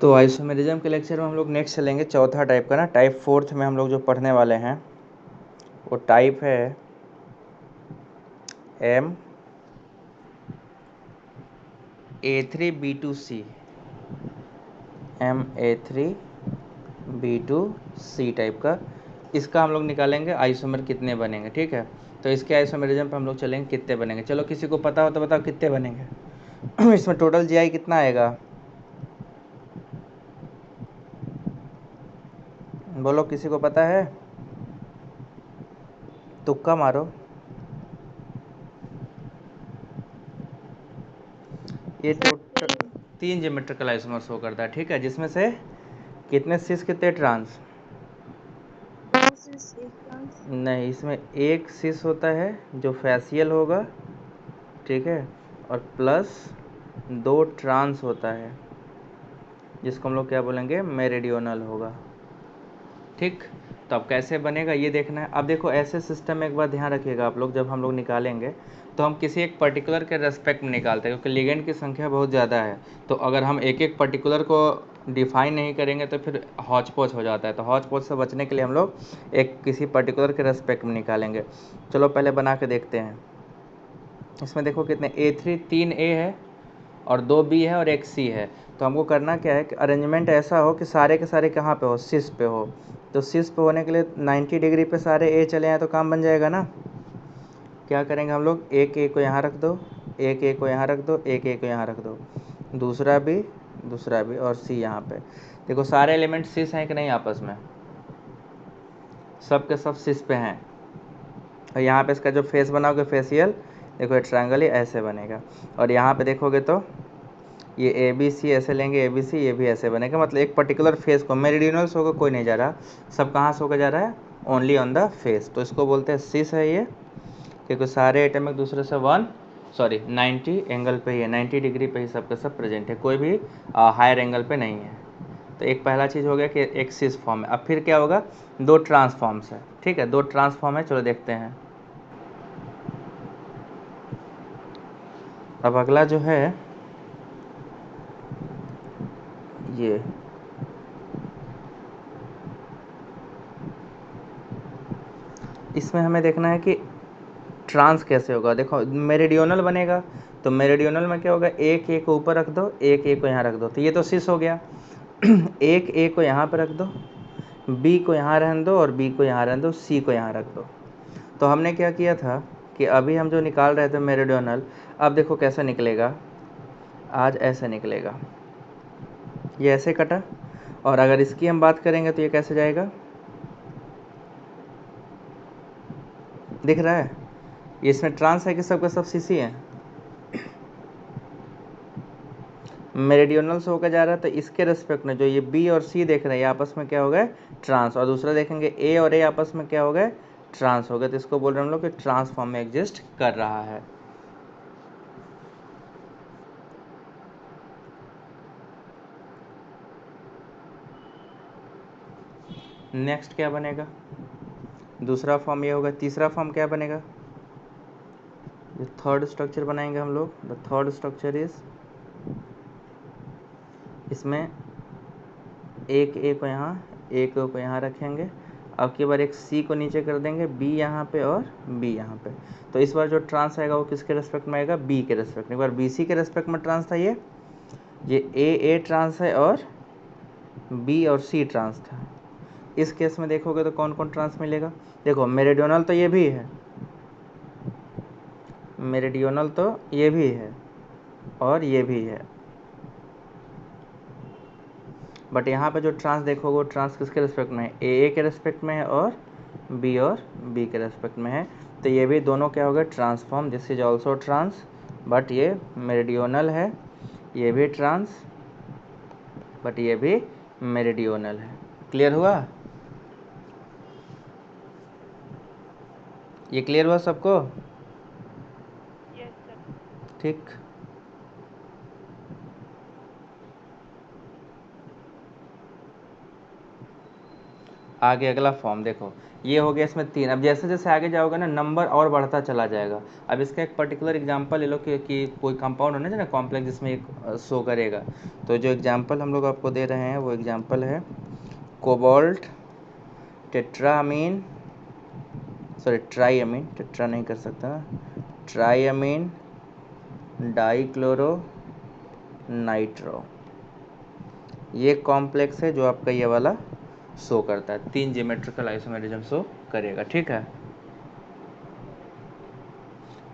तो आइसोमेरिज्म के लेक्चर में हम लोग नेक्स्ट चलेंगे चौथा टाइप का ना। टाइप फोर्थ में हम लोग जो पढ़ने वाले हैं वो टाइप है MA3B2C। MA3B2C टाइप का। इसका हम लोग निकालेंगे आइसोमर कितने बनेंगे, ठीक है। तो इसके आइसोमेरिज्म पे हम लोग चलेंगे कितने बनेंगे। चलो किसी को पता हो तो बताओ कितने बनेंगे। इसमें टोटल जीआई कितना आएगा, बोलो किसी को पता है, तुक्का मारो। ये टोटल 3 ज्योमेट्रिकल आइसोमर शो करता है, ठीक है, जिसमें से कितने सिस कितने ट्रांस। नहीं, इसमें एक सिस होता है जो फैसियल होगा, ठीक है, और प्लस 2 ट्रांस होता है जिसको हम लोग क्या बोलेंगे, मेरिडियोनल होगा, ठीक। तो अब कैसे बनेगा ये देखना है। अब देखो ऐसे सिस्टम में एक बार ध्यान रखिएगा आप लोग, जब हम लोग निकालेंगे तो हम किसी एक पर्टिकुलर के रेस्पेक्ट में निकालते हैं, क्योंकि लिगेंड की संख्या बहुत ज़्यादा है। तो अगर हम एक एक पर्टिकुलर को डिफाइन नहीं करेंगे तो फिर हौच पौच हो जाता है। तो हौच पौच से बचने के लिए हम लोग एक किसी पर्टिकुलर के रेस्पेक्ट में निकालेंगे। चलो पहले बना के देखते हैं। इसमें देखो कितने A3 3 A है और 2 B है और 1 C है। तो हमको करना क्या है कि अरेंजमेंट ऐसा हो कि सारे के सारे कहाँ पे हो, सिस पे हो। तो सिस पे होने के लिए 90 डिग्री पे सारे ए चले हैं तो काम बन जाएगा ना। क्या करेंगे हम लोग, एक ए को यहाँ रख दो, एक ए को यहाँ रख दो, एक ए को यहाँ रख दो, दूसरा भी और सी यहाँ पे। देखो सारे एलिमेंट सिस हैं कि नहीं आपस में, सब के सब सिस पे हैं। और यहाँ पे इसका जो फेस बनाओगे फेसियल, देखो ये ट्रायंगल ही ऐसे बनेगा। और यहाँ पे देखोगे तो ये ए बी सी ऐसे लेंगे, ए बी सी, ये भी ऐसे बनेगा। मतलब एक पर्टिकुलर फेस को, मेरिडियनल्स होकर कोई नहीं जा रहा, सब कहाँ से होकर जा रहा है, ओनली ऑन द फेस। तो इसको बोलते हैं सिस है ये, क्योंकि सारे एटम एक दूसरे से 90 एंगल पे ही है, 90 डिग्री पे ही सब के सब प्रेजेंट है, कोई भी हायर एंगल पे नहीं है। तो एक पहला चीज़ हो गया कि एक सिस फॉर्म है। अब फिर क्या होगा, 2 ट्रांसफॉर्म्स है, ठीक है, 2 ट्रांसफॉर्म है। चलो देखते हैं। अब अगला जो है ये, इसमें हमें देखना है कि ट्रांस कैसे होगा। देखो मेरिडियोनल बनेगा तो मेरिडियोनल में क्या होगा, एक ए को ऊपर रख दो, एक ए को यहाँ रख दो, तो ये तो सिस हो गया। एक ए को यहाँ पर रख दो, बी को यहाँ रहने दो और बी को यहाँ रहने दो, सी को यहाँ रख दो। तो हमने क्या किया था कि अभी हम जो निकाल रहे थे मेरिडियोनल, अब देखो कैसा निकलेगा, आज ऐसे निकलेगा, ये ऐसे कटा। और अगर इसकी हम बात करेंगे तो ये कैसे जाएगा, दिख रहा है, ये इसमें ट्रांस है कि सबका सब सीसी है, मेरिडियोनल से होकर जा रहा है। तो इसके रेस्पेक्ट में जो ये बी और सी देख रहे हैं, ये आपस में क्या हो गए, ट्रांस। और दूसरा देखेंगे ए और ए आपस में क्या हो गए, ट्रांस हो गए। तो इसको बोल रहे हैं हम लोग कि ट्रांसफॉर्म में एग्जिस्ट कर रहा है। नेक्स्ट क्या बनेगा, दूसरा फॉर्म ये होगा। तीसरा फॉर्म क्या बनेगा, ये थर्ड स्ट्रक्चर बनाएंगे हम लोग। द थर्ड स्ट्रक्चर इज, इसमें एक ए को यहाँ, एक को यहाँ रखेंगे। अब की बार एक सी को नीचे कर देंगे, बी यहाँ पे और बी यहाँ पे। तो इस बार जो ट्रांस आएगा वो किसके रेस्पेक्ट में आएगा, बी के रेस्पेक्ट में। एक बार बी सी के रेस्पेक्ट में ट्रांस था, ये ए ट्रांस है और बी और सी ट्रांस था। इस केस में देखोगे तो कौन कौन ट्रांस मिलेगा, देखो मेरिडियोनल तो ये भी है, मेरिडियोनल तो ये भी है और ये भी है। बट यहाँ पे जो ट्रांस देखोगे वो ट्रांस किसके रेस्पेक्ट में है, ए के रेस्पेक्ट में है और बी के रेस्पेक्ट में है। तो ये भी दोनों क्या हो गए, transform. This is also trans, but ये मेरिडियोनल है, ये भी ट्रांस, बट ये भी मेरिडियोनल है। क्लियर हुआ, ये क्लियर हुआ सबको, ठीक। आगे अगला फॉर्म देखो, ये हो गया इसमें 3। अब जैसे जैसे आगे जाओगे ना नंबर और बढ़ता चला जाएगा। अब इसका एक पर्टिकुलर एग्जांपल ले लो कि कोई कंपाउंड होना चाहिए ना कॉम्प्लेक्स जिसमें एक शो करेगा। तो जो एग्जांपल हम लोग आपको दे रहे हैं वो एग्जांपल है कोबाल्ट टेट्रामीन, सॉरी ट्राईअमीन, टेट्रा नहीं कर सकता ना, ट्राईअमीन डाईक्लोरो नाइट्रो। ये कॉम्प्लेक्स है जो आपका ये वाला शो करता है, 3 ज्योमेट्रिकल आइसोमेरिज्म शो करेगा। ठीक है,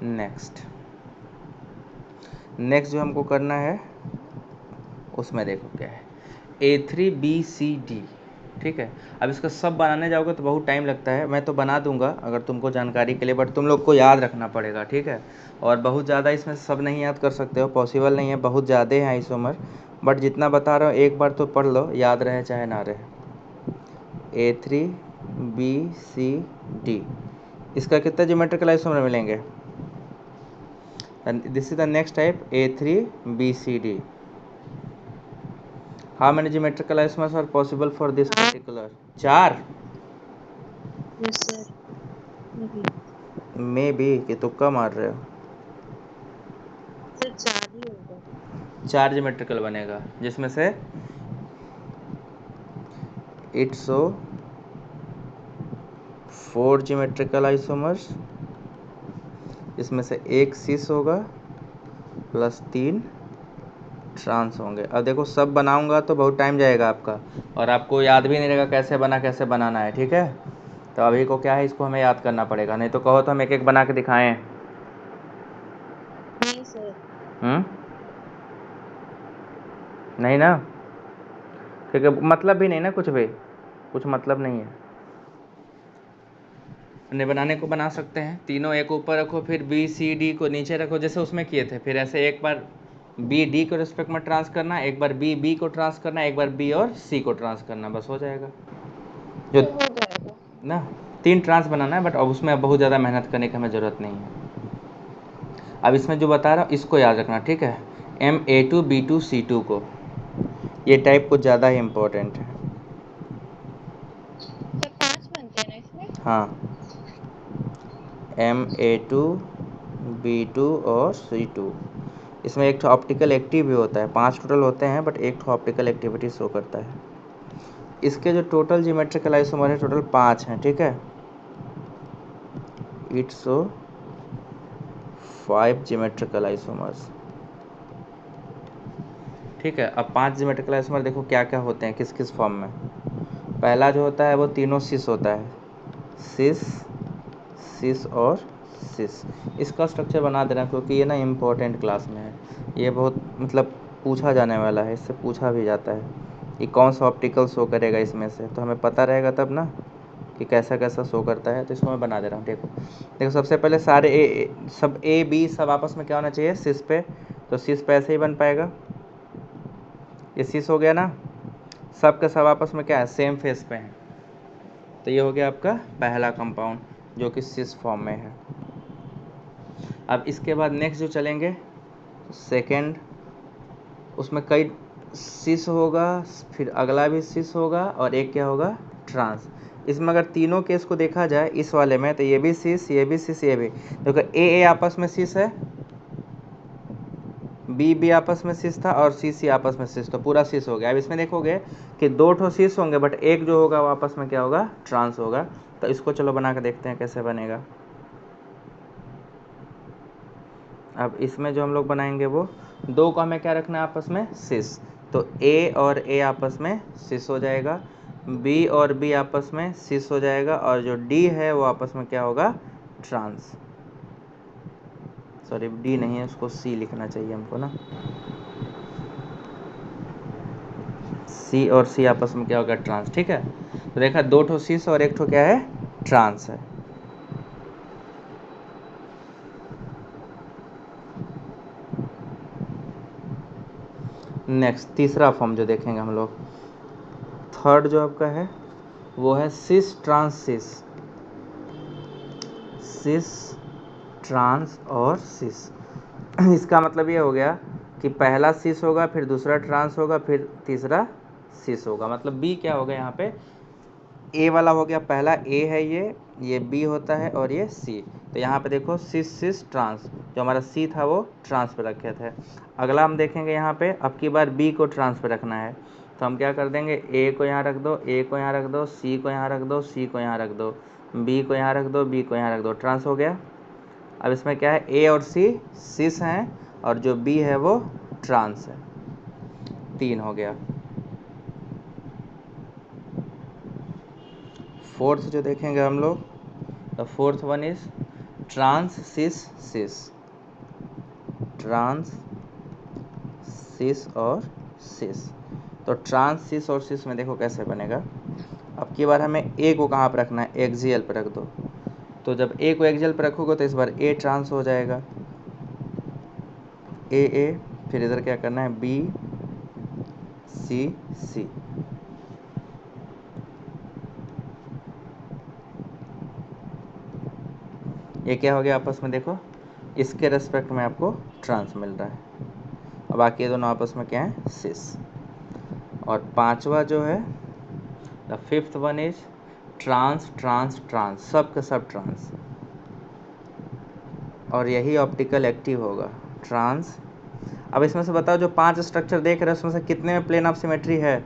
नेक्स्ट जो हमको करना है उसमें देखो क्या है, A3BCD। ठीक है, अब इसका सब बनाने जाओगे तो बहुत टाइम लगता है। मैं तो बना दूंगा अगर तुमको जानकारी के लिए, बट तुम लोग को याद रखना पड़ेगा। ठीक है, और बहुत ज़्यादा इसमें सब नहीं याद कर सकते हो, पॉसिबल नहीं है, बहुत ज़्यादा है आइसोमर। बट जितना बता रहा हूँ एक बार तो पढ़ लो, याद रहे चाहे ना रहे। A3BCD, इसका कितना ज्योमेट्रिकल आइसोमर मिलेंगे? and this is the next type A3BCD. How many geometrical isomers are possible for this particular? 4? Yes sir. Maybe कि तुक्का मार रहे हो? सर 4 ही होगा। 4 ज्योमेट्रिकल बनेगा जिसमें से इट्स 4 ज्योमेट्रिकल आइसोमर्स, इसमें से एक सिस होगा प्लस 3 ट्रांस होंगे। अब देखो सब बनाऊंगा तो बहुत टाइम जाएगा आपका, और आपको याद भी नहीं रहेगा कैसे बनाना है। ठीक है, तो अभी को क्या है, इसको हमें याद करना पड़ेगा, नहीं तो कहो तो हम एक एक बना के दिखाएं। नहीं सर। नहीं ना, क्योंकि मतलब भी नहीं ना, कुछ मतलब नहीं है। नहीं बनाने को बना सकते हैं, तीनों एक ऊपर रखो, फिर बी सी डी को नीचे रखो जैसे उसमें किए थे, फिर ऐसे एक बार बी डी को रिस्पेक्ट में ट्रांस करना, एक बार बी बी को ट्रांस करना, एक बार बी और सी को ट्रांस करना, बस हो जाएगा। जो हो जाएगा ना 3 ट्रांस बनाना है, बट अब उसमें बहुत ज़्यादा मेहनत करने की हमें ज़रूरत नहीं है। अब इसमें जो बता रहा हूँ इसको याद रखना। ठीक है, Ma2B2C2 को, ये टाइप कुछ ज़्यादा ही इम्पोर्टेंट है। सर 5 बनते हैं ना इसमें? हाँ, Ma2B2 और C2। इसमें एक ऑप्टिकल एक्टिव भी होता है, 5 टोटल होते हैं, बट एक ऑप्टिकल एक्टिविटी शो करता है। इसके जो टोटल ज्योमेट्रिकल आइसोमर है टोटल 5 हैं। ठीक है, इट्स 5 ज्योमेट्रिकल आइसोमर्स। ठीक है, अब 5 ज्योमेट्रिकल आइसोमर देखो क्या क्या होते हैं, किस किस फॉर्म में। पहला जो होता है वो तीनों सिस होता है, सिस सिस और सिस। इसका स्ट्रक्चर बना देना क्योंकि ये ना इम्पोर्टेंट क्लास में है, ये बहुत मतलब पूछा जाने वाला है, इससे पूछा भी जाता है कि कौन सा ऑप्टिकल शो करेगा इसमें से, तो हमें पता रहेगा तब ना कि कैसा कैसा शो करता है। तो इसको मैं बना दे रहा हूँ। देखो सबसे पहले सारे सब ए बी सब आपस में क्या होना चाहिए, सिस पे, तो सिस पे ऐसे ही बन पाएगा, ये सिस हो गया ना, सब के सब आपस में क्या है, सेम फेस पे हैं। तो ये हो गया आपका पहला कंपाउंड जो कि सिस फॉर्म में है। अब इसके बाद नेक्स्ट जो चलेंगे सेकेंड, उसमें कई सिस होगा, फिर अगला भी सिस होगा, और एक क्या होगा, ट्रांस। इसमें अगर तीनों केस को देखा जाए इस वाले में, तो ये भी सिस, ये भी सिस, ये भी, देखो ए आपस में सिस है, बी बी आपस में सिस था, और सी सी आपस में सिस, तो पूरा सिस हो गया। अब इसमें देखोगे कि 2 ठो सिस होंगे, बट एक जो होगा वो आपस में क्या होगा, ट्रांस होगा। तो इसको चलो बना के देखते हैं कैसे बनेगा। अब इसमें जो हम लोग बनाएंगे वो 2 को हमें क्या रखना है आपस में, सिस, तो ए और ए आपस में सिस हो जाएगा, बी और बी आपस में सिस हो जाएगा, और जो डी है वो आपस में क्या होगा, ट्रांस। सॉरी डी नहीं है, उसको सी लिखना चाहिए हमको ना, सी और सी आपस में क्या होगा, ट्रांस। ठीक है, तो देखा 2 ठो सिस और 1 ठो क्या है, ट्रांस है। नेक्स्ट तीसरा फॉर्म जो देखेंगे हम लोग, थर्ड जो आपका है वो है सिस ट्रांस सिस, सिस ट्रांस और सिस। इसका मतलब ये हो गया कि पहला सिस होगा, फिर दूसरा ट्रांस होगा, फिर तीसरा सिस होगा। मतलब बी क्या होगा यहाँ पे, ए वाला हो गया पहला, ए है ये बी होता है और ये सी। तो यहाँ पे देखो सिस सिस ट्रांस, जो हमारा सी था वो ट्रांस पे रखे थे। अगला हम देखेंगे यहाँ पे, अब की बार बी को ट्रांस पे रखना है। तो हम क्या कर देंगे, ए को यहाँ रख दो, ए को यहाँ रख दो, सी को यहाँ रख दो, सी को यहाँ रख दो, बी को यहाँ रख दो, बी को यहाँ रख दो, ट्रांस हो गया। अब इसमें क्या है, ए और सी सिस हैं और जो बी है वो ट्रांस है। 3 हो गया। फोर्थ जो देखेंगे हम लोग, the fourth one is trans cis cis, trans cis और सिस। तो ट्रांस सिस और सिस में देखो कैसे बनेगा। अब की बार हमें ए को कहाँ पर रखना है, एक्सियल पर रख दो। तो जब ए को एक्सियल पर रखोगे तो इस बार ए ट्रांस हो जाएगा, ए, फिर इधर क्या करना है, बी सी सी। ये क्या हो गया आपस में, देखो इसके रेस्पेक्ट में आपको ट्रांस मिल रहा है। अब बाकी ये दोनों आपस में क्या है, सिस। और पांचवा जो है, the fifth one is trans trans trans, सब के सब ट्रांस। और यही ऑप्टिकल एक्टिव होगा, ट्रांस। अब इसमें से बताओ, जो 5 स्ट्रक्चर देख रहे हो उसमें से कितने में प्लेन ऑफ सिमेट्री है?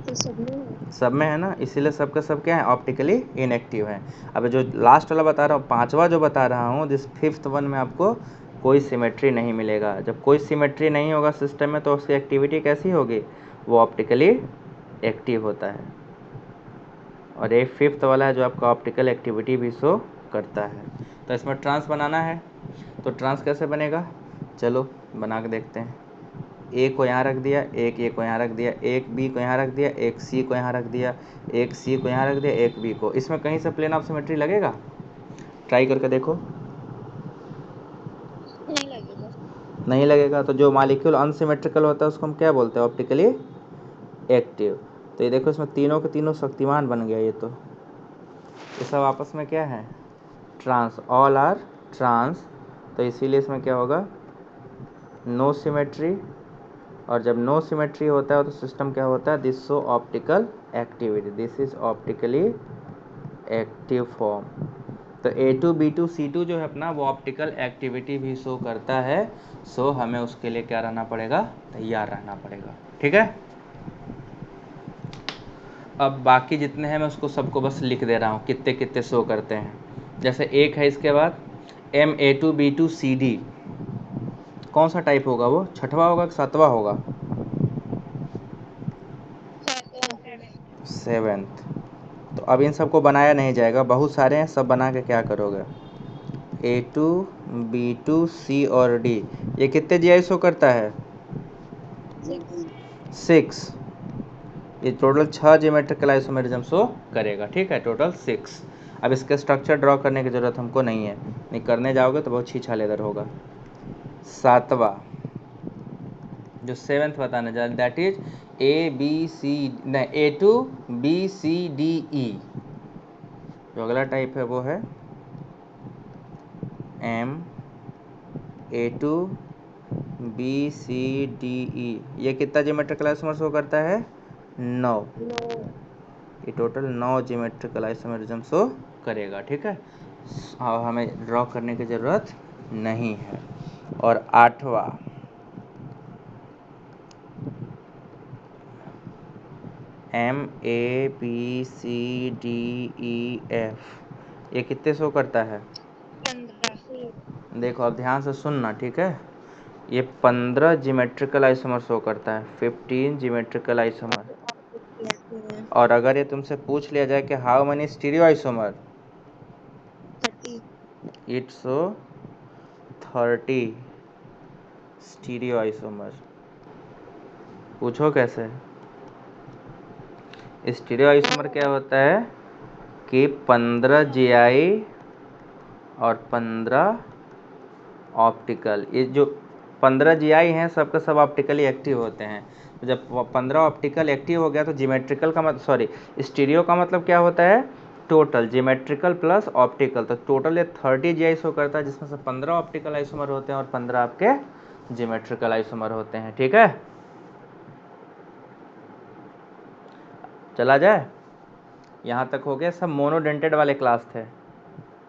तो सब में है। सब में है ना, इसीलिए सब का सब क्या है, ऑप्टिकली इनएक्टिव है। अब जो लास्ट वाला बता रहा हूँ, पांचवा जो बता रहा हूँ, दिस फिफ्थ वन में आपको कोई सिमेट्री नहीं मिलेगा। जब कोई सिमेट्री नहीं होगा सिस्टम में तो उसकी एक्टिविटी कैसी होगी, वो ऑप्टिकली एक्टिव होता है। और ये फिफ्थ वाला है जो आपका ऑप्टिकल एक्टिविटी भी शो करता है। तो इसमें ट्रांस बनाना है, तो ट्रांस कैसे बनेगा, चलो बना के देखते हैं। ए को यहाँ रख दिया, एक ए को यहाँ रख दिया, एक बी को यहाँ रख दिया, एक सी को यहाँ रख दिया, एक सी को यहाँ रख दिया, एक बी को। इसमें कहीं से प्लेन ऑफ सिमेट्री लगेगा? ट्राई करके देखो। नहीं लगेगा। नहीं लगेगा। तो जो मॉलिक्यूल अनसिमेट्रिकल होता है उसको हम क्या बोलते हैं, ऑप्टिकली एक्टिव। तो ये देखो इसमें तीनों के तीनों शक्तिमान बन गया। ये सब आपस में क्या है, ट्रांस, ऑल आर ट्रांस। तो इसीलिए इसमें क्या होगा, नो सिमेट्री। और जब नो सिमेट्री होता है तो सिस्टम क्या होता है, this show optical activity, this is optically active form. तो A2 B2 C2 जो है अपना, वो ऑप्टिकल एक्टिविटी भी शो करता है। सो हमें उसके लिए क्या रहना पड़ेगा, तैयार रहना पड़ेगा। ठीक है। अब बाकी जितने हैं मैं उसको सबको बस लिख दे रहा हूँ, कितने कितने शो करते हैं। जैसे एक है, इसके बाद MA2 B2 CD, कौन सा टाइप होगा, वो छठवा होगा कि सातवां होगा? सेवेंथ। तो अब इन सबको बनाया नहीं जाएगा, बहुत सारे हैं, सब बना के क्या करोगे, A2 B2 C और D, ये कितने GI शो करता है, 6। ये टोटल 6 ज्योमेट्रिकल आइसोमेरिज्म शो करेगा। ठीक है, टोटल 6। अब इसके स्ट्रक्चर ड्रॉ करने की ज़रूरत हमको नहीं है, नहीं करने जाओगे तो बहुत छीछा लेदर होगा। सातवां जो सेवेंथ बताने जा रहे, that is A2 B C D E। जो अगला टाइप है वो है MA2 B C D E। ये कितना ज्योमेट्रिकल आइसोमर शो करता है, 9। ये टोटल 9 ज्योमेट्रिकल आइसोमेरिज्म शो करेगा। ठीक है, और हमें ड्रॉ करने की ज़रूरत नहीं है। और आठवां MABCDEF, ये कितने शो करता है, 15। देखो अब ध्यान से सुनना। ठीक है, ये 15 ज्योमेट्रिकल आइसोमर शो करता है, 15 ज्योमेट्रिकल आइसोमर। और अगर ये तुमसे पूछ लिया जाए कि how many stereo isomer, 30। It's show 30 stereo isomer. पूछो कैसे, स्टीरियो आइसोमर क्या होता है कि 15 GI और 15 ऑप्टिकल। ये जो 15 GI हैं सबके सब ऑप्टिकली एक्टिव होते हैं। तो जब 15 ऑप्टिकल एक्टिव हो गया तो जिमेट्रिकल का मतलब, सॉरी, स्टीरियो का मतलब क्या होता है, टोटल जिमेट्रिकल प्लस ऑप्टिकल। तो टोटल ये 30 GI शो करता है, जिसमें से 15 ऑप्टिकल आइसोमर होते हैं और 15 आपके जिमेट्रिकल आइसोमर होते हैं। ठीक है, चला जाए? यहाँ तक हो गया, सब मोनोडेंटेड वाले क्लास थे।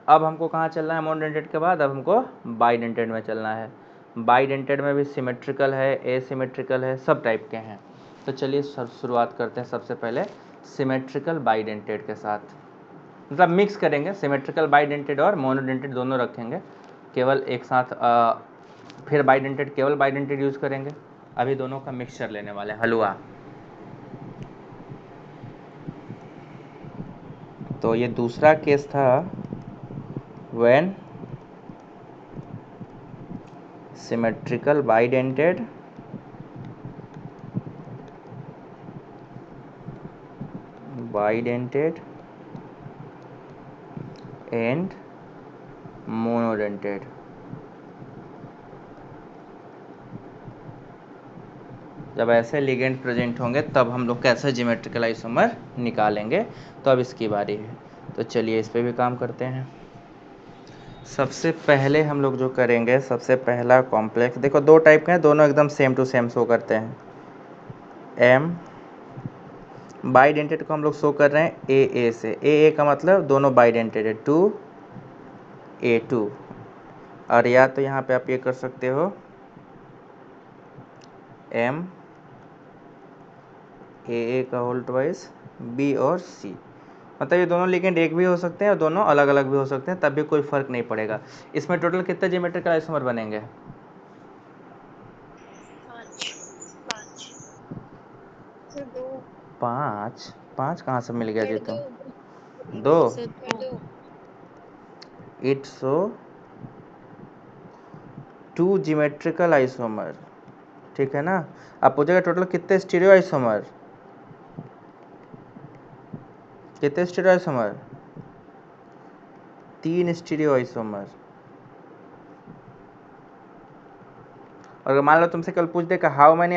अब हमको कहाँ चलना है मोनोडेंटेड के बाद? अब हमको बाइडेंटेड में चलना है। बाइडेंटेड में भी सिमेट्रिकल है, एसिमेट्रिकल है, सब टाइप के हैं। तो चलिए शुरुआत करते हैं सबसे पहले सिमेट्रिकल बाइडेंटेड के साथ। मतलब मिक्स करेंगे, सिमेट्रिकल बाइडेंटेड और मोनोडेंटेड दोनों रखेंगे, केवल एक साथ फिर बाइडेंटेड, केवल बाइडेंटेड यूज़ करेंगे। अभी दोनों का मिक्सचर लेने वाले हैं, हलवा। तो ये दूसरा केस था when symmetrical bidentate and monodentate. जब ऐसे लिगेंड प्रेजेंट होंगे तब हम लोग कैसे ज्योमेट्रिकल आइसोमर निकालेंगे। तो अब इसकी बारी है, तो चलिए इस पे भी काम करते हैं। सबसे पहले हम लोग जो करेंगे, सबसे पहला कॉम्प्लेक्स, देखो दो टाइप के हैं, दोनों एकदम सेम टू सेम शो करते हैं। एम बाइडेंटेड को हम लोग शो कर रहे हैं ए से। ए का मतलब दोनों बाइडेंटेड है, 2A2। और या तो यहाँ पे आप ये कर सकते हो एम ए का होल ट्वाइस बी और सी। मतलब ये दोनों लिगेंड एक भी हो सकते हैं और दोनों अलग अलग भी हो सकते हैं, तब भी कोई फर्क नहीं पड़ेगा। इसमें टोटल कितने ज्योमेट्रिकल आइसोमर बनेंगे? 5 सर 2 5। 5 कहाँ से मिल गया जी सर तुम? 2 दो। Sir 2 it's so 2 geometrical isomer, ठीक है ना। अब पूछेगा टोटल कितने स्टीरियो आइसोमर? कितने स्टीरियो आइसोमर? 3 stereo isomer. और अगर मान लो तुमसे कल पूछ दे कि how many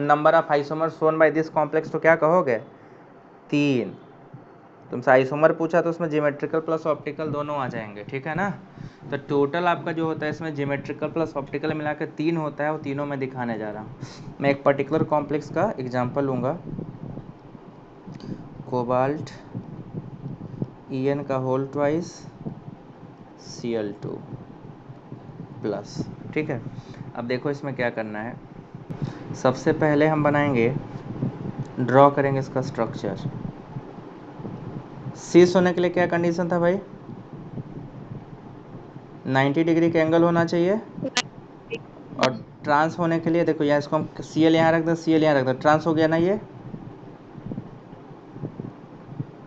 number of isomer shown by this complex, तो क्या कहोगे? 3। तुमसे आइसोमर पूछा तो उसमें ज्योमेट्रिकल प्लस ऑप्टिकल दोनों आ जाएंगे, ठीक है ना। तो टोटल आपका जो होता है इसमें ज्योमेट्रिकल प्लस ऑप्टिकल मिला के 3 होता है, वो तीनों मैं दिखाने जा रहा हूँ। मैं एक पर्टिकुलर कॉम्प्लेक्स का एग्जांपल लूँगा, कोबाल्ट En का होल ट्वाइस Cl2 प्लस, ठीक है। अब देखो इसमें क्या करना है। सबसे पहले हम बनाएंगे, ड्रॉ करेंगे इसका स्ट्रक्चर। सीस होने के लिए क्या कंडीशन था भाई? 90 डिग्री का एंगल होना चाहिए। और ट्रांस होने के लिए देखो, यहाँ इसको हम Cl यहाँ रख दो, Cl यहाँ रख दो, ट्रांस हो गया ना ये।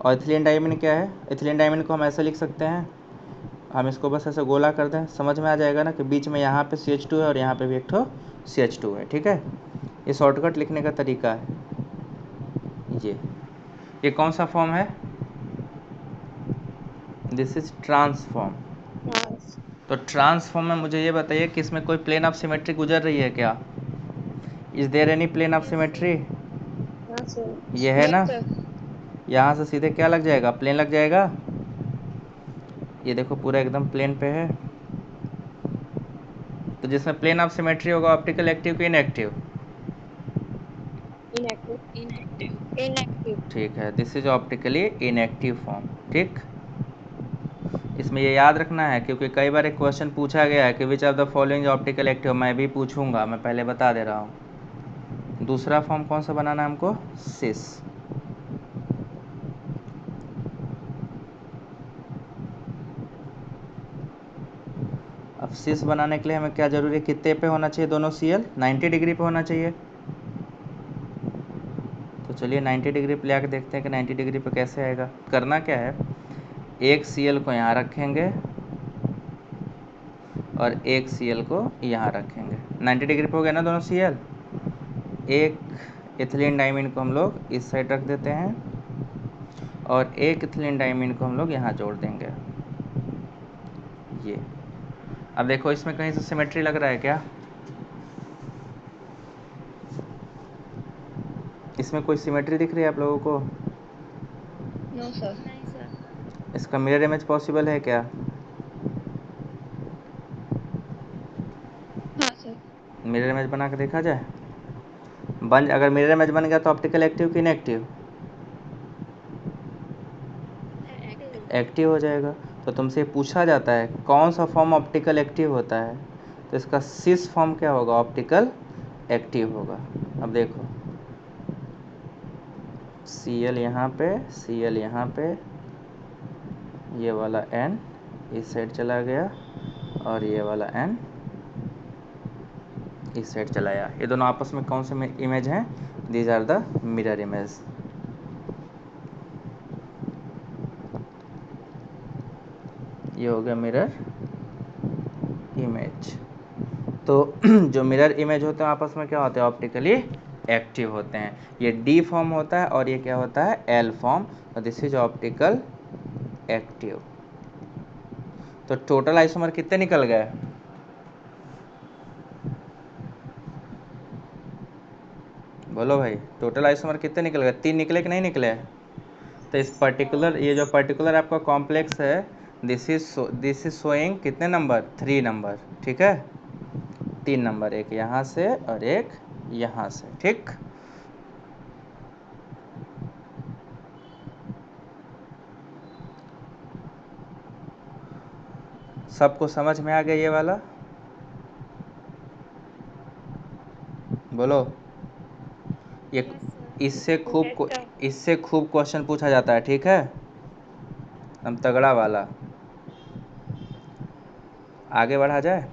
और इथिलीन डाइमिन क्या है? इथिलीन डाइमिन को हम ऐसे लिख सकते हैं, हम इसको बस ऐसे गोला कर दें, समझ में आ जाएगा ना कि बीच में यहाँ पे CH2 है और यहाँ पे भी एक ठो CH2 है, ठीक है। ये शॉर्टकट लिखने का तरीका है। ये कौन सा फॉर्म है? This is transform. तो ट्रांसफॉर्म में मुझे ये बताइए कि इसमें कोई प्लेन ऑफ सिमेट्री गुजर रही है क्या? Is there any plane of symmetry? हाँ सर ये है ना। सर यहाँ से सीधे क्या लग जाएगा? प्लेन लग जाएगा। ये देखो पूरा एकदम प्लेन पे है। तो जिसमें प्लेन ऑफ सिमेट्री होगा ऑप्टिकल एक्टिव कि इनएक्टिव? इनएक्टिव ठीक है, this is optically inactive form, ठीक। इसमें ये याद रखना है क्योंकि कई बार एक क्वेश्चन पूछा गया है कि which of the following optical active. मैं भी पूछूंगा, मैं पहले बता दे रहा हूँ। दूसरा फॉर्म कौन सा बनाना है हमको? सिस। अब सिस बनाने के लिए हमें क्या जरूरी है? कितने पे होना चाहिए दोनों Cl? 90 डिग्री पे होना चाहिए। तो चलिए 90 डिग्री पे ले आके देखते हैं कि 90 डिग्री पे कैसे आएगा। करना क्या है, एक Cl को यहाँ रखेंगे और एक Cl को यहाँ रखेंगे। 90 डिग्री पे हो गया ना दोनों Cl। एक इथिलीन डाइमीन को हम लोग इस साइड रख देते हैं और एक इथिलीन डाइमीन को हम लोग यहाँ जोड़ देंगे। ये अब देखो इसमें कहीं से सिमेट्री लग रहा है क्या? इसमें कोई सिमेट्री दिख रही है आप लोगों को? नो सर नहीं सर। इसका मिरर इमेज पॉसिबल है क्या? हाँ सर मिरर इमेज बना के देखा जाए। अगर मिरर इमेज बन गया तो ऑप्टिकल एक्टिव कि इनएक्टिव? एक्टिव हो जाएगा। तो तुमसे पूछा जाता है कौन सा फॉर्म ऑप्टिकल एक्टिव होता है, तो इसका सिस फॉर्म क्या होगा, ऑप्टिकल एक्टिव होगा। अब देखो Cl यहाँ पे, Cl यहाँ पे, ये वाला N इस साइड चला गया और ये वाला N इस साइड चला गया। ये दोनों आपस में कौन से इमेज हैं, these are the mirror image. ये हो गया मिरर इमेज। तो जो मिरर इमेज होते हैं आपस में क्या होते हैं, ऑप्टिकली एक्टिव होते हैं। ये डी फॉर्म होता है और ये क्या होता है, एल फॉर्म। और दिस इज ऑप्टिकल एक्टिव। तो टोटल आइसोमर कितने निकल गए, बोलो भाई, टोटल आइसोमर कितने निकल गए, 3 निकले कि नहीं निकले। तो इस पर्टिकुलर, ये जो पर्टिकुलर आपका कॉम्प्लेक्स है, दिस इज शोइंग कितने नंबर, 3 नंबर, ठीक है, 3 नंबर, एक यहाँ से और एक यहाँ से, ठीक। सबको समझ में आ गया ये वाला, बोलो। ये Yes, sir. इससे Yes, sir. इससे खूब क्वेश्चन पूछा जाता है, ठीक है, हम तगड़ा वाला। आगे बढ़ा जाए,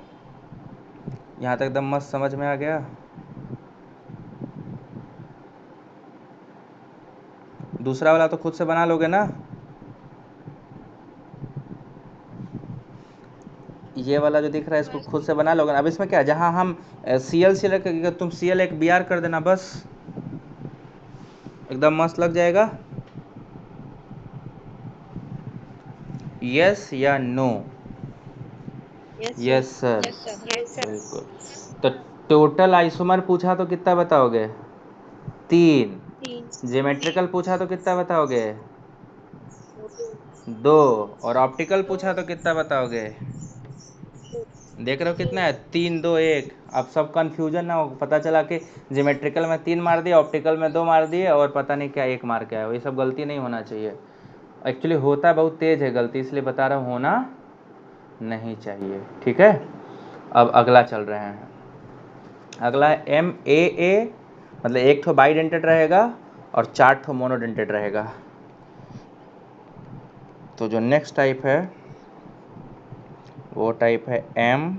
यहाँ तक एकदम मस्त समझ में आ गया। दूसरा वाला तो खुद से बना लोगे ना, ये वाला जो दिख रहा है इसको खुद से बना लोगे ना। अब इसमें क्या है, जहाँ हम CL से रखेगा, तुम CL एक BR कर देना बस, एकदम मस्त लग जाएगा। यस या no, Yes, sir. Yes sir, Yes, sir. Yes, sir. बिल्कुल। तो टोटल आइसोमर पूछा तो कितना बताओगे, 3। तीन. ज्योमेट्रिकल पूछा तो कितना बताओगे, 2। और ऑप्टिकल पूछा तो कितना बताओगे, देख रहे हो कितना है, 3 2 1। अब सब कंफ्यूजन ना हो, पता चला कि ज्योमेट्रिकल में 3 मार दिए, ऑप्टिकल में 2 मार दिए और पता नहीं क्या 1 मार के आया। ये सब गलती नहीं होना चाहिए, एक्चुअली होता बहुत तेज है गलती, इसलिए बता रहा हूँ, होना नहीं चाहिए, ठीक है। अब अगला चल रहे हैं, अगला है MAA, मतलब एक ठो बाइडेंटेड रहेगा और 4 ठो मोनोडेंटेड रहेगा। तो जो नेक्स्ट टाइप है वो टाइप है MAA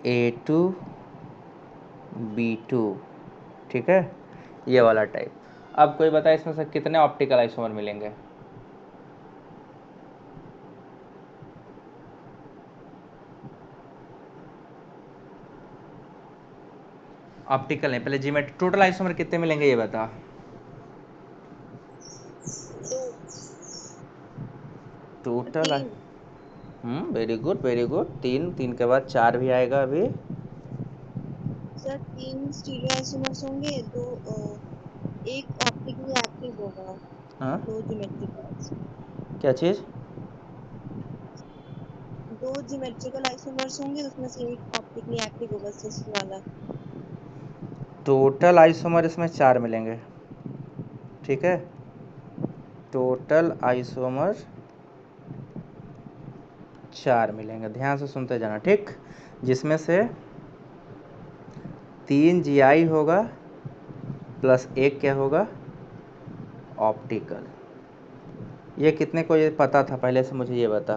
A2 B2, ठीक है, ये वाला टाइप। अब कोई बताए इसमें से कितने ऑप्टिकल आइसोमर मिलेंगे, ऑप्टिकल नहीं, पहले जीमेट्री, टोटल आइसोमर कितने मिलेंगे ये बता। टोटल, तीन. वेरी गुड वेरी गुड, 3, 3 के बाद 4 भी आएगा अभी। सर 3 स्टीरियो आइसोमर्स होंगे, दो एक ऑप्टिकली एक्टिव होगा, हाँ, 2 ज्योमेट्रिकल. क्या चीज़, 2 ज्योमेट्रिकल आइसोमर्स होंगे, उसमें से एक ऑप्टिकली एक्टिव होगा, सिस वाला. टोटल आइसोमर इसमें 4 मिलेंगे, ठीक है, टोटल आइसोमर 4 मिलेंगे, ध्यान से सुनते जाना, ठीक। जिसमें से 3 GI होगा प्लस एक क्या होगा, ऑप्टिकल। ये कितने को ये पता था पहले से, मुझे ये बता।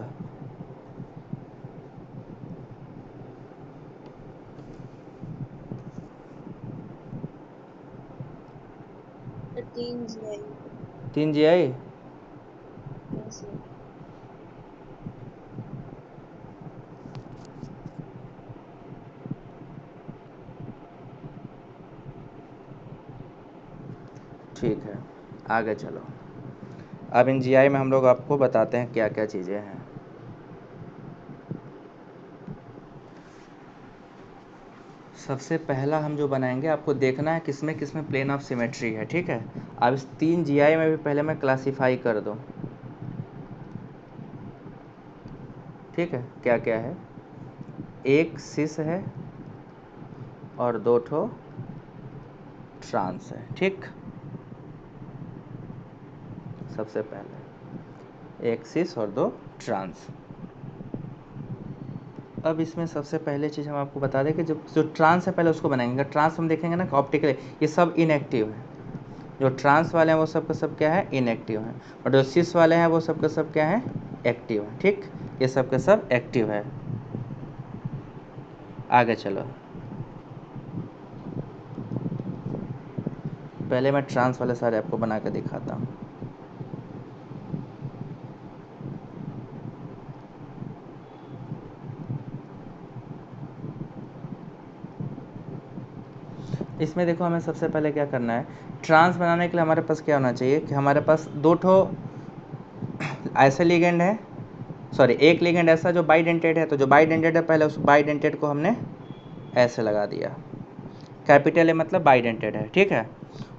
Sir 3 GI. 3 GI, yes sir. ठीक है, आगे चलो। अब इन GI में हम लोग आपको बताते हैं क्या क्या चीज़ें हैं। सबसे पहला हम जो बनाएंगे, आपको देखना है किसमें किसमें प्लेन ऑफ सिमेट्री है, ठीक है। अब इस 3 GI में भी पहले मैं क्लासीफाई कर दूँ, ठीक है, क्या क्या है, एक सिस है और 2 ठो ट्रांस है। ठीक, सबसे पहले एक सिस और 2 ट्रांस। अब इसमें सबसे पहले चीज़ हम आपको बता दें कि जो ट्रांस है पहले उसको बनाएंगे। ट्रांस हम देखेंगे ना ऑप्टिकल, ये सब इनएक्टिव है। जो ट्रांस वाले हैं वो सब का सब क्या है, इनएक्टिव है। और जो सिस वाले हैं वो सब का सब क्या है, एक्टिव है। ठीक, ये सब के सब एक्टिव है। आगे चलो, पहले मैं ट्रांस वाले सारे आपको बना के दिखाता हूँ। इसमें देखो हमें सबसे पहले क्या करना है, ट्रांस बनाने के लिए हमारे पास क्या होना चाहिए कि हमारे पास 2 ठो ऐसे लिगेंड है, सॉरी एक लिगेंड ऐसा जो बाइडेंटेड है। तो जो बाइडेंटेड है पहले उस बाइडेंटेड को हमने ऐसे लगा दिया, कैपिटल ए मतलब बाइडेंटेड है। ठीक है,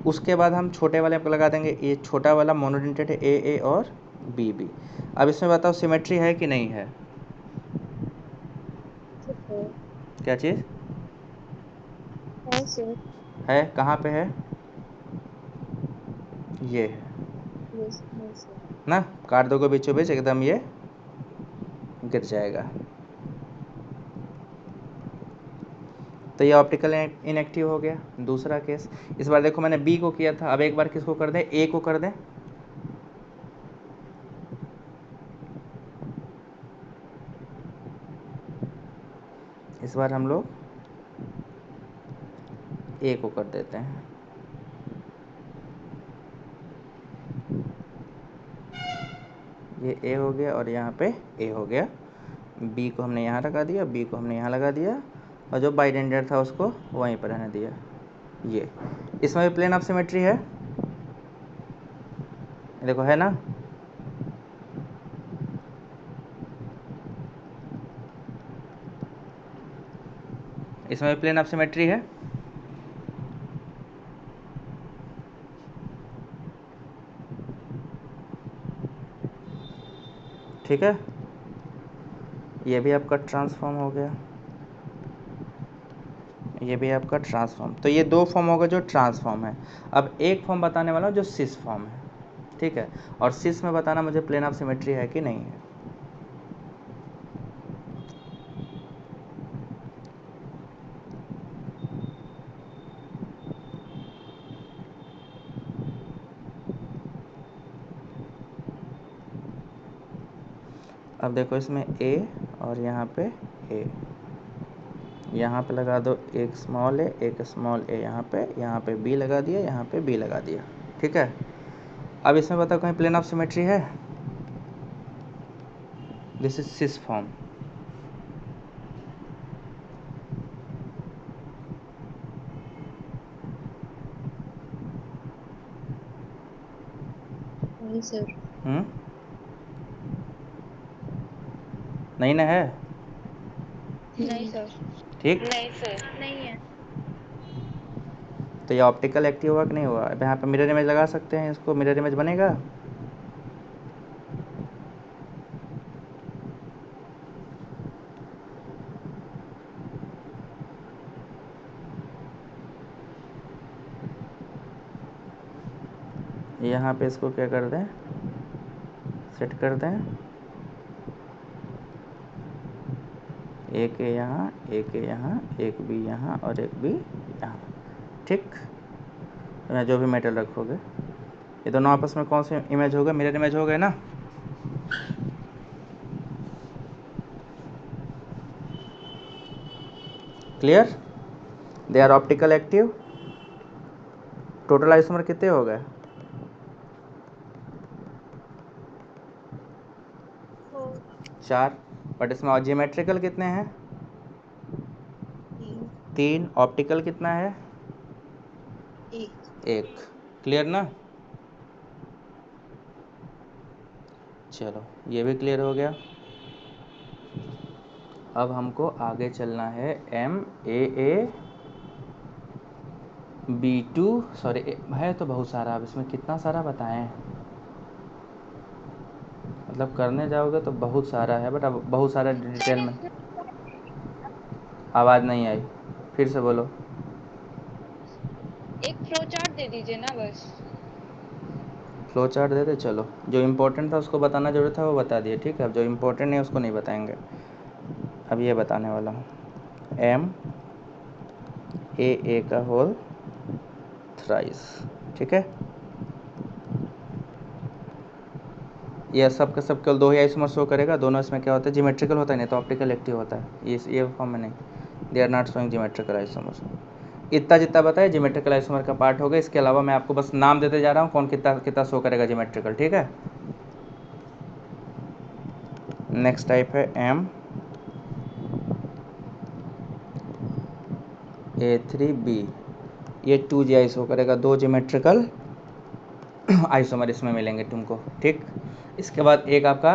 उसके बाद हम छोटे वाले को लगा देंगे, ये छोटा वाला मोनोडेंटेड है, ए ए और बी बी। अब इसमें बताओ सिमेट्री है कि नहीं है? क्या चीज़ सर है, कहाँ पे है? ये है यस सर। ना, काट दोगे बीचों बीच एकदम ये गिर जाएगा। तो ये ऑप्टिकल इनएक्टिव हो गया। दूसरा केस, इस बार देखो मैंने बी को किया था, अब एक बार किसको कर दें, ए को कर दें। इस बार हम लोग ए को कर देते हैं। ये ए हो गया और यहाँ पे ए हो गया। बी को हमने यहाँ लगा दिया, बी को हमने यहाँ लगा दिया, और जो बाइडेंटेड था उसको वहीं पर रहने दिया। ये इसमें भी प्लेन ऑफ सिमेट्री है, देखो है ना। इसमें भी प्लेन ऑफ सिमेट्री है। ठीक है, ये भी आपका ट्रांसफॉर्म हो गया, ये भी आपका ट्रांसफॉर्म। तो ये 2 फॉर्म होगा जो ट्रांसफॉर्म है। अब एक फॉर्म बताने वाला हूँ जो सिस फॉर्म है। ठीक है, और सिस में बताना मुझे प्लेन ऑफ सिमेट्री है कि नहीं है। अब देखो इसमें ए और यहाँ पे ए, यहाँ पे लगा दो एक स्मॉल ए, एक स्मॉल ए, यहाँ पे बी लगा दिया, यहाँ पे बी लगा दिया। ठीक है, अब इसमें बताओ कहीं प्लेन ऑफ सिमेट्री है? This is cis form. नहीं सर। नहीं ना है? नहीं सर। ठीक, नहीं सर नहीं है। तो ये ऑप्टिकल एक्टिव हुआ कि नहीं हुआ? अब यहाँ पे मिरर इमेज लगा सकते हैं, इसको मिरर इमेज बनेगा। यहाँ पे इसको क्या कर दें, सेट कर दें, एक ए यहाँ, एक ए यहाँ, एक बी यहाँ और एक बी यहाँ। ठीक, यहाँ जो भी मेटल रखोगे, ये दोनों आपस में कौन से इमेज हो गए, मिरर इमेज हो गए ना। Clear, they are optical active. Total isomer कितने हो गए? 4। बट इसमें जियोमेट्रिकल कितने हैं? 3। ऑप्टिकल कितना है? 1। क्लियर ना। चलो ये भी क्लियर हो गया। अब हमको आगे चलना है M A A B2, sorry है तो बहुत सारा, अब इसमें कितना सारा बताएं, मतलब करने जाओगे तो बहुत सारा है, बट अब बहुत सारा डिटेल में। आवाज़ नहीं आई, फिर से बोलो। एक दे दीजिए ना बस। फ्लो चार्ट दे दे, चलो जो इम्पोर्टेंट था उसको बताना जरूरत था वो बता दिए, ठीक है। अब जो इम्पोर्टेंट नहीं उसको नहीं बताएंगे। अब ये बताने वाला हूँ, एम ए का होल थ्राइस, ठीक है। ये सब के सब केवल दो ही आइसोमर शो करेगा, दोनों इसमें क्या होता है, जियोमेट्रिकल होता है, नहीं तो ऑप्टिकल एक्टिव होता है। ये फॉर्म में नहीं, they are not showing geometrical isomers. इतना जितना बताया जियोमेट्रिकल आइसोमर का पार्ट होगा, इसके अलावा मैं आपको बस नाम देते जा रहा हूँ कौन कितना कितना शो करेगा जियोमेट्रिकल, ठीक है। नेक्स्ट टाइप है एम A3B, ये 2GI शो करेगा, दो जियोमेट्रिकल आइसोमर इसमें मिलेंगे तुमको, ठीक। इसके बाद एक आपका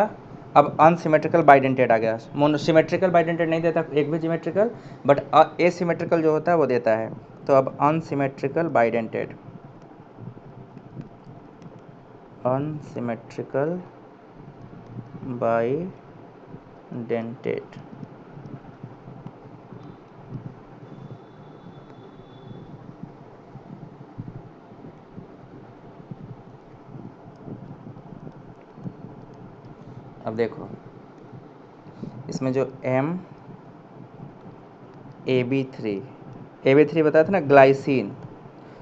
अब अनसिमेट्रिकल बाइडेंटेड आ गया। मोनोसिमेट्रिकल बाइडेंटेड नहीं देता एक भी जियोमेट्रिकल, बट एसिमेट्रिकल जो होता है वो देता है। तो अब अनसिमेट्रिकल बाइडेंटेड, अनसिमेट्रिकल बाइडेंटेड, अब देखो इसमें जो AB3 बताया था ना, ग्लाइसिन।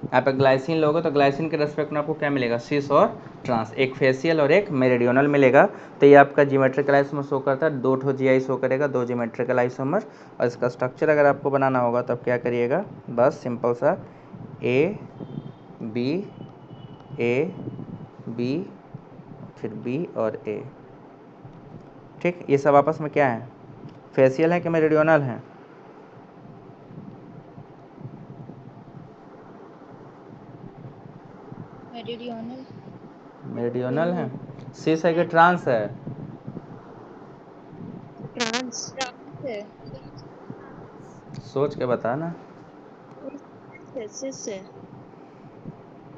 यहाँ पे ग्लाइसिन लोगे तो ग्लाइसिन के रेस्पेक्ट में आपको क्या मिलेगा, सिस और ट्रांस, एक फेसियल और एक मेरिडियोनल मिलेगा। तो ये आपका जियोमेट्रिकल आइसोमर शो करता है, दो ठो जीआई शो करेगा, दो जियोमेट्रिकल आइसोमर। और इसका स्ट्रक्चर अगर आपको बनाना होगा तो आप क्या करिएगा, बस सिंपल सा ए बी फिर बी और ए, ठीक। ये सब आपस में क्या है, फेसियल है कि मेरिडियोनल है, मेरिडियनल। मेरिडियोनल है। सिस है कि ट्रांस है, ट्रांस। ट्रांस है। सोच के बता ना। सिस है।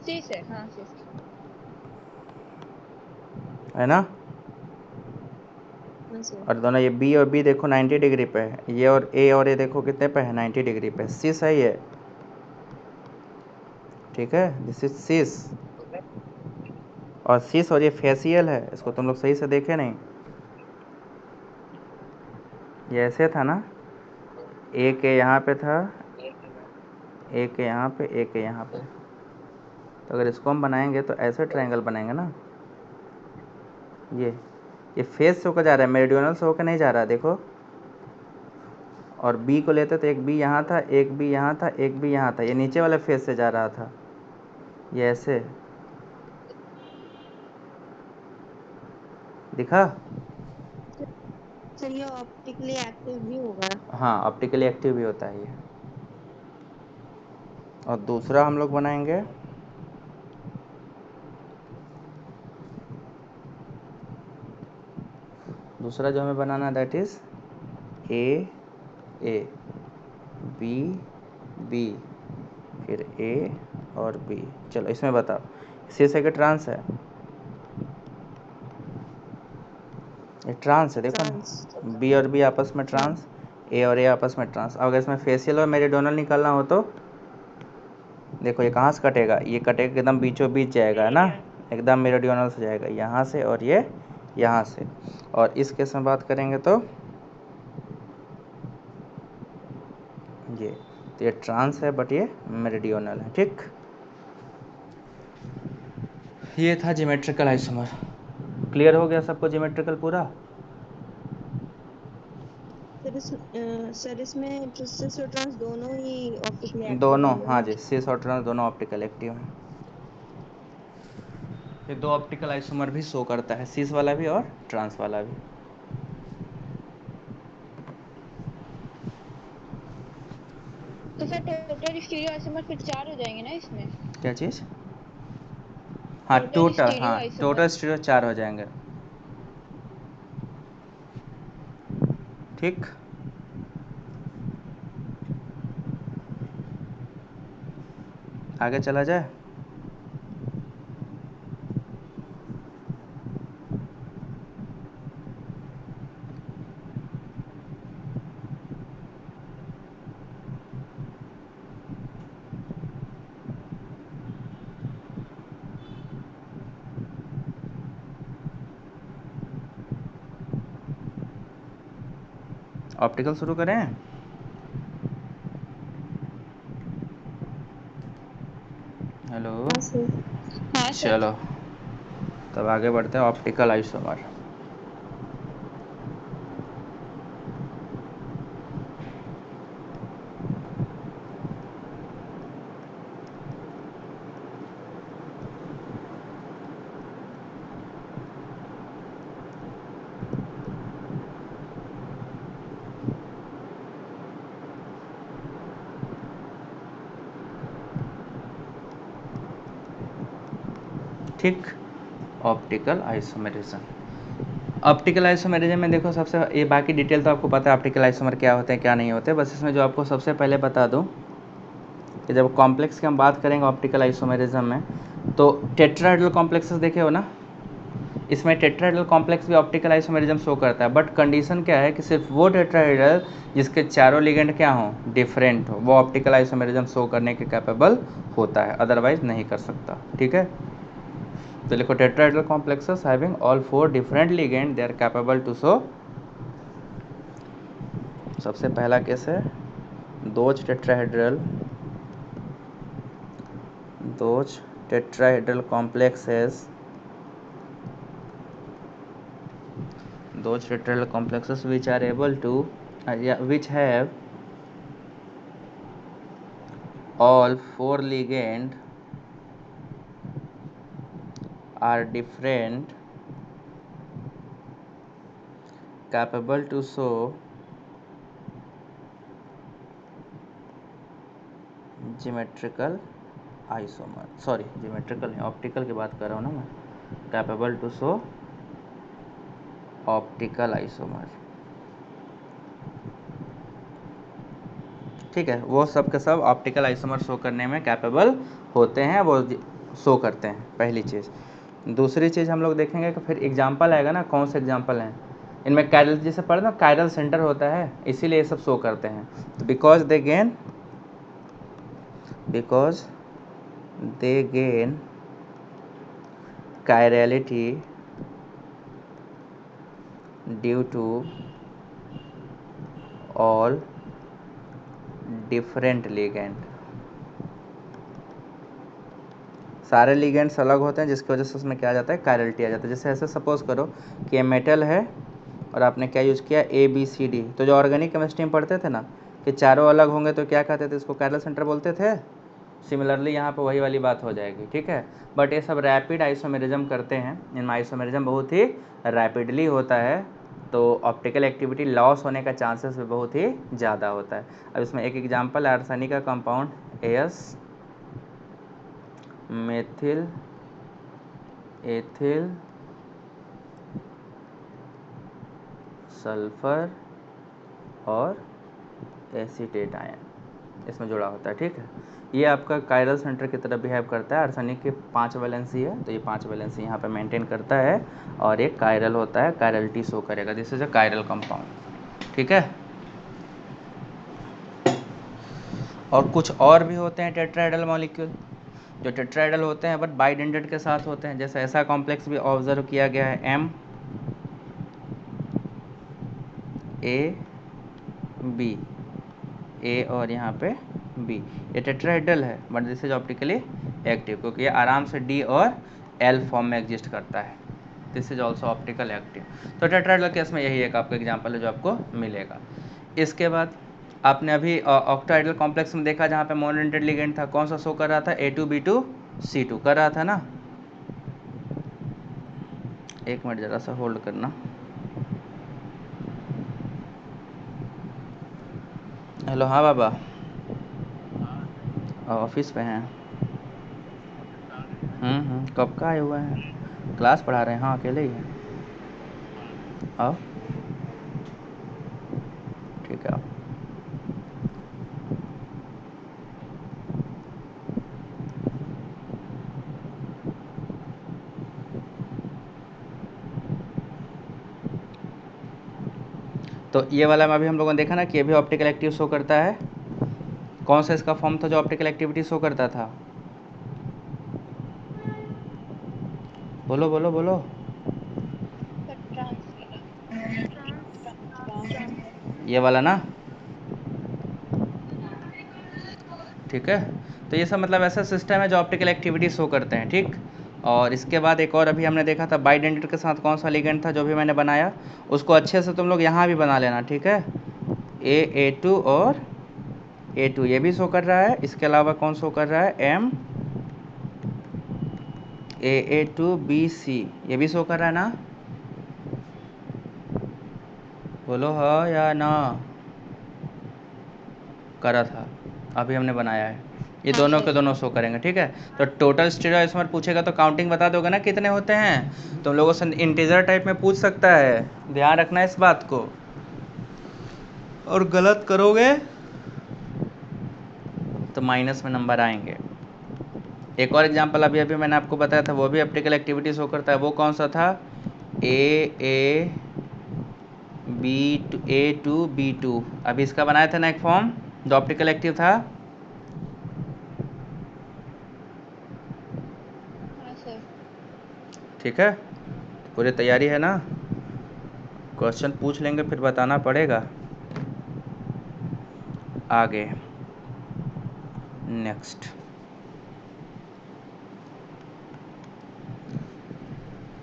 सिस है, हाँ सिस। है ना। हाँ सर। और दोनों ये बी और बी देखो 90 डिग्री पे है, ये और ए देखो कितने पे है, 90 डिग्री पे। सिस है ये, ठीक है, दिस इज सिस। और सिस और ये फेसियल है, इसको तुम लोग सही से देखे नहीं, ये ऐसे था ना, ए के यहाँ पे था, ए के यहाँ पे, ए के यहाँ पे। तो अगर इसको हम बनाएंगे तो ऐसे ट्रायंगल बनाएंगे ना, ये फेस से होकर जा रहा है, मेरिडियोनल से होकर नहीं जा रहा है, देखो। और बी को लेते तो एक बी यहाँ था, एक बी यहाँ था, एक बी यहाँ था, ये नीचे वाले फेस से जा रहा था, ये ऐसे दिखा। सर ये ऑप्टिकली एक्टिव भी होगा। हाँ, ऑप्टिकली एक्टिव भी होता है ये। और दूसरा हम लोग बनाएंगे, दूसरा जो हमें बनाना है that is A B B फिर ए और बी। चलो इसमें बताओ, सी से ट्रांस है, ये ट्रांस है, देखो ट्रांस। ना, बी और बी आपस में हाँ। ट्रांस, ए और ए आपस में ट्रांस। अगर इसमें फेसियल और मेरिडियोनल निकालना हो तो देखो ये कहाँ से कटेगा, ये कटेगा एकदम बीचों बीच जाएगा, है ना, एकदम मेरिडियोनल से जाएगा यहाँ से, और ये यहाँ से। और इस केस में बात करेंगे तो ये, तो ये ट्रांस है बट ये मेरिडियोनल है, ठीक। ये था जियोमेट्रिकल आइसोमर। क्लियर हो गया सबको जियोमेट्रिकल पूरा। सर इसमें सिस और ट्रांस दोनों ही ऑप्टिकली एक्टिव दोनों, होंगे हाँ ना। जी, सिस और ट्रांस दोनों ऑप्टिकल एक्टिव हैं। ये दो ऑप्टिकल आइसोमर भी शो करता है, सिस वाला भी और ट्रांस वाला भी। तो सर टोटल स्टीरियो आइसोमर फिर 4 हो जाएंगे ना इसमें। क्या चीज़, हाँ स्टीरियो टोटल आइसोमर। स्टीरियो 4 हो जाएंगे, ठीक। आगे चला जाए। ऑप्टिकल शुरू करें? हेलो, हाँ सर। हाँ सर। चलो तब आगे बढ़ते हैं। Optical isomer. ठीक, ऑप्टिकल आइसोमेरिज्म। ऑप्टिकल आइसोमेरिज्म में देखो, सबसे ये बाकी डिटेल तो आपको पता है ऑप्टिकल आइसोमर क्या होते हैं क्या नहीं होते, बस इसमें जो आपको सबसे पहले बता दूं कि जब कॉम्प्लेक्स की हम बात करेंगे ऑप्टिकल आइसोमेरिज्म में, तो टेट्राहेड्रल कॉम्प्लेक्सेस देखे हो ना, इसमें टेट्राहेड्रल कॉम्प्लेक्स भी ऑप्टिकल आइसोमेरिज्म शो करता है, बट कंडीशन क्या है कि सिर्फ वो टेट्राहेड्रल जिसके चारों लिगेंड क्या हों, डिफरेंट हो, वो ऑप्टिकल आइसोमेरिज्म शो करने के कैपेबल होता है, अदरवाइज नहीं कर सकता। ठीक है, तो लिखो tetrahedral complexes having all 4 different ligand they are capable to show. सबसे पहला केस है those tetrahedral complexes which are able to which have all 4 ligand are different capable to show geometrical isomer, sorry geometrical नहीं, optical की बात कर रहा हूँ ना मैं, capable to show optical isomer. ठीक है, वो सब के सब ऑप्टिकल आइसोमर शो करने में कैपेबल होते हैं, वो शो करते हैं, पहली चीज़। दूसरी चीज़ हम लोग देखेंगे कि फिर एग्जाम्पल आएगा ना, कौन से एग्जाम्पल हैं इनमें, कायरल जैसे पढ़े ना, कायरल सेंटर होता है, इसीलिए ये सब शो करते हैं। तो because they gain chirality due to all different ligand, सारे लिगेंड्स अलग होते हैं जिसकी वजह से उसमें क्या आ जाता है, कायरलिटी आ जाता है। जैसे ऐसे सपोज करो कि ये मेटल है और आपने क्या यूज़ किया, ABCD, तो जो ऑर्गेनिक केमिस्ट्री में पढ़ते थे ना कि चारों अलग होंगे तो क्या कहते थे, इसको कायरल सेंटर बोलते थे। सिमिलरली यहाँ पे वही वाली बात हो जाएगी। ठीक है, बट ये सब रैपिड आइसोमेरिज्म करते हैं, इनमें आइसोमेरिज्म बहुत ही रैपिडली होता है, तो ऑप्टिकल एक्टिविटी लॉस होने का चांसेस भी बहुत ही ज़्यादा होता है। अब इसमें एक एग्जांपल है आर्सेनिक का compound AS methyl ethyl sulphur और एसीटेट आयन इसमें जुड़ा होता है। ठीक है, ये आपका कायरल सेंटर की तरह बिहेव करता है। आर्सेनिक की 5 वैलेंसी है, तो ये 5 वैलेंसी यहाँ पे मेंटेन करता है और एक कायरल होता है, कायरलिटी शो करेगा, this is a chiral compound. ठीक है, और कुछ और भी होते हैं टेट्राहेड्रल मॉलिक्यूल, जो टेट्राहेड्रल होते हैं बट बाइडेंडेड के साथ होते हैं। जैसे ऐसा कॉम्प्लेक्स भी ऑब्जर्व किया गया है, MAB, A और यहाँ पे B, ये टेट्राहेड्रल है but this is optically active, क्योंकि ये आराम से D और L फॉर्म में एग्जिस्ट करता है, this is also optical active. तो टेट्राहेड्रल केस में यही एक आपका एग्जाम्पल है जो आपको मिलेगा। इसके बाद आपने अभी ऑक्टाहेड्रल कॉम्प्लेक्स में देखा जहाँ पे मोनोडेंटेड लिगेंड था, कौन सा शो कर रहा था, A2B2C2 कर रहा था ना। एक मिनट ज़रा सा होल्ड करना। हेलो, हाँ बाबा, ऑफिस पे हैं? कब का आए हुए हैं? क्लास पढ़ा रहे हैं? हाँ, अकेले ही हैं। आओ, ठीक है। तो ये वाला में अभी हम लोगों ने देखा ना कि ये भी ऑप्टिकल एक्टिव शो करता है। कौन सा इसका फॉर्म था जो ऑप्टिकल एक्टिविटी शो करता था? बोलो बोलो बोलो। ट्रांस ये वाला ना, ठीक है। तो ये सब मतलब ऐसा सिस्टम है जो ऑप्टिकल एक्टिविटी शो करते हैं, ठीक। और इसके बाद एक और अभी हमने देखा था बाइडेंटेट के साथ कौन सा लिगेंड था जो भी मैंने बनाया, उसको अच्छे से तुम लोग यहाँ भी बना लेना, ठीक है। A2 और A2 ये भी शो कर रहा है। इसके अलावा कौन शो कर रहा है, AA2BC ये भी शो कर रहा है ना, बोलो हाँ या ना। करा था, अभी हमने बनाया है। ये हाँ दोनों सर। के दोनों शो करेंगे, ठीक है। तो टोटल स्टीरियोइसोमर पूछेगा तो काउंटिंग बता दोगे ना कितने होते हैं। तुम लोगों से इंटीजर टाइप में पूछ सकता है, ध्यान रखना है इस बात को। और गलत करोगे तो माइनस में नंबर आएंगे। एक और एग्जांपल अभी अभी मैंने आपको बताया था, वो भी ऑप्टिकल एक्टिविटी शो करता है। वो कौन सा था, A2B2। अभी इसका बनाया था ना एक फॉर्म जो ऑप्टिकल एक्टिव था। हाँ सर। ठीक है, पूरी तैयारी है ना। क्वेश्चन पूछ लेंगे फिर बताना पड़ेगा आगे। नेक्स्ट,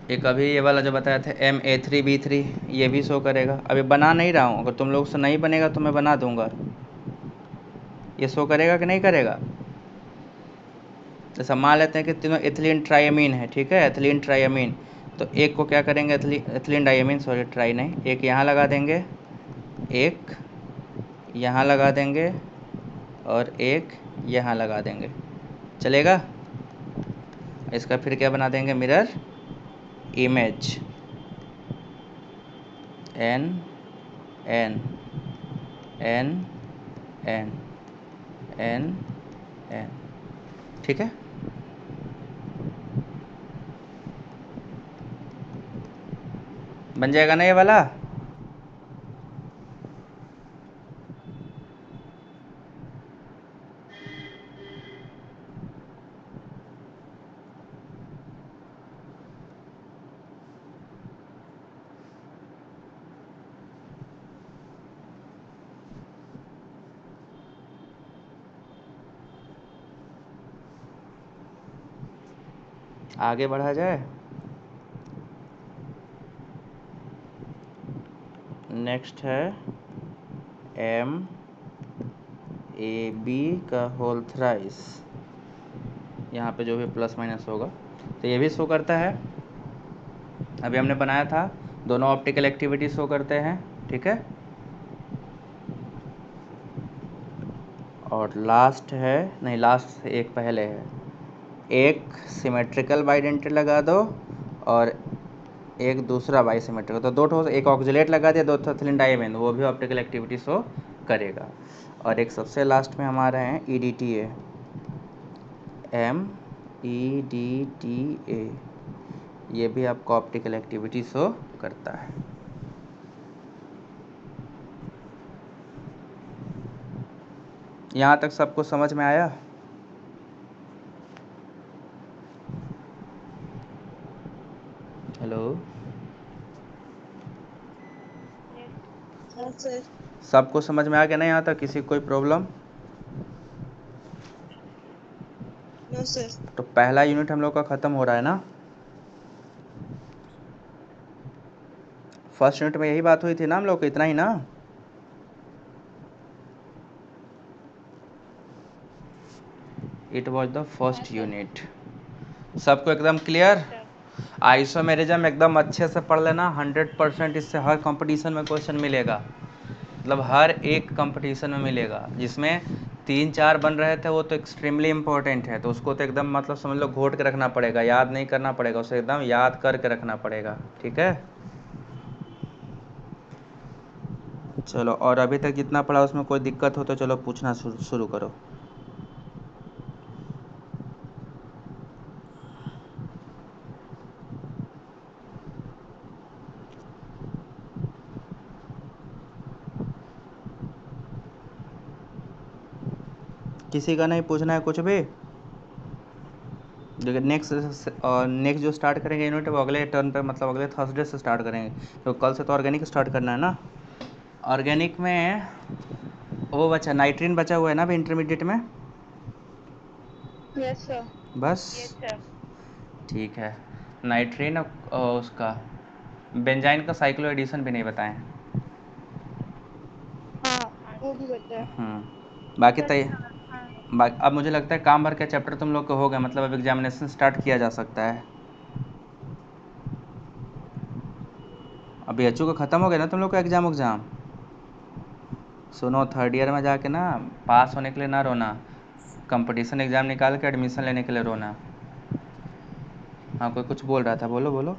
एक अभी ये वाला जो बताया था MA3B3 ये भी शो करेगा। अभी बना नहीं रहा हूँ, अगर तुम लोग से नहीं बनेगा तो मैं बना दूंगा। ये शो करेगा कि नहीं करेगा। जैसा मान लेते हैं कि तीनों एथिलीन ट्राइअमीन है, ठीक है, एथिलीन ट्राइअमीन। तो एक को क्या करेंगे, एथिलीन डाइअमीन, सॉरी ट्राई नहीं, एक यहाँ लगा देंगे, एक यहाँ लगा देंगे और एक यहाँ लगा देंगे, चलेगा। इसका फिर क्या बना देंगे, mirror image, N N N N N N, ठीक है। बन जाएगा ना ये वाला। आगे बढ़ा जाए। नेक्स्ट है MAB का होल थ्राइस, यहाँ पे जो भी प्लस माइनस होगा तो ये भी शो करता है। अभी हमने बनाया था, दोनों ऑप्टिकल एक्टिविटी शो करते हैं, ठीक है। और लास्ट है, नहीं लास्ट से एक पहले है, एक सिमेट्रिकल बाइडेंटेट लगा दो और एक दूसरा बाई सिमेट्रिकल, तो दो ठो, एक ऑक्जिलेट लगा दिया, दो ठो एथिलीन डाइअमीन, वो भी ऑप्टिकल एक्टिविटी शो करेगा। और एक सबसे लास्ट में हमारे हैं EDTA, MEDTA, ये भी आपको ऑप्टिकल एक्टिविटी शो करता है। यहाँ तक सबको समझ में आया। हेलो, हाँ सर। सबको समझ में आ गया ना यहाँ तक, किसी कोई प्रॉब्लम। No sir. तो पहला यूनिट हम लोग का ख़त्म हो रहा है ना। फर्स्ट यूनिट में यही बात हुई थी ना हम लोग, इतना ही ना। इट वॉज द हाँ फर्स्ट सर। यूनिट। सबको एकदम क्लियर। सर। आइसोमेरिज्म एकदम अच्छे से पढ़ लेना, 100% इससे हर कंपटीशन में क्वेश्चन मिलेगा, मतलब हर एक कंपटीशन में मिलेगा। जिसमें 3-4 बन रहे थे वो तो एक्सट्रीमली इम्पोर्टेंट है, तो उसको तो एकदम मतलब समझ लो घोट के रखना पड़ेगा, याद नहीं करना पड़ेगा, उसे एकदम याद करके रखना पड़ेगा, ठीक है। चलो, और अभी तक जितना पढ़ा उसमें कोई दिक्कत हो तो चलो पूछना शुरू करो। किसी का नहीं पूछना है कुछ भी। देखिए नेक्स्ट जो स्टार्ट करेंगे यूनिट वो अगले टर्न पे, मतलब अगले थर्सडे से स्टार्ट करेंगे, तो कल से तो ऑर्गेनिक स्टार्ट करना है ना। ऑर्गेनिक में वो बचा, नाइट्रीन बचा हुआ है ना अभी इंटरमीडिएट में, यस सर। बस। ठीक है, नाइट्रीन और उसका बेंजाइन का साइक्लो एडिशन भी नहीं बताएं। हाँ वो भी बचा है। बाकी तय अब मुझे लगता है काम भर के चैप्टर तुम लोग के हो गए, मतलब अब एग्जामिनेशन स्टार्ट किया जा सकता है। अभी एच का ख़त्म हो गया ना तुम लोग का एग्ज़ाम। सुनो, थर्ड ईयर में जाके ना पास होने के लिए ना रोना, कंपटीशन एग्ज़ाम निकाल के एडमिशन लेने के लिए रोना। हाँ, कोई कुछ बोल रहा था, बोलो बोलो।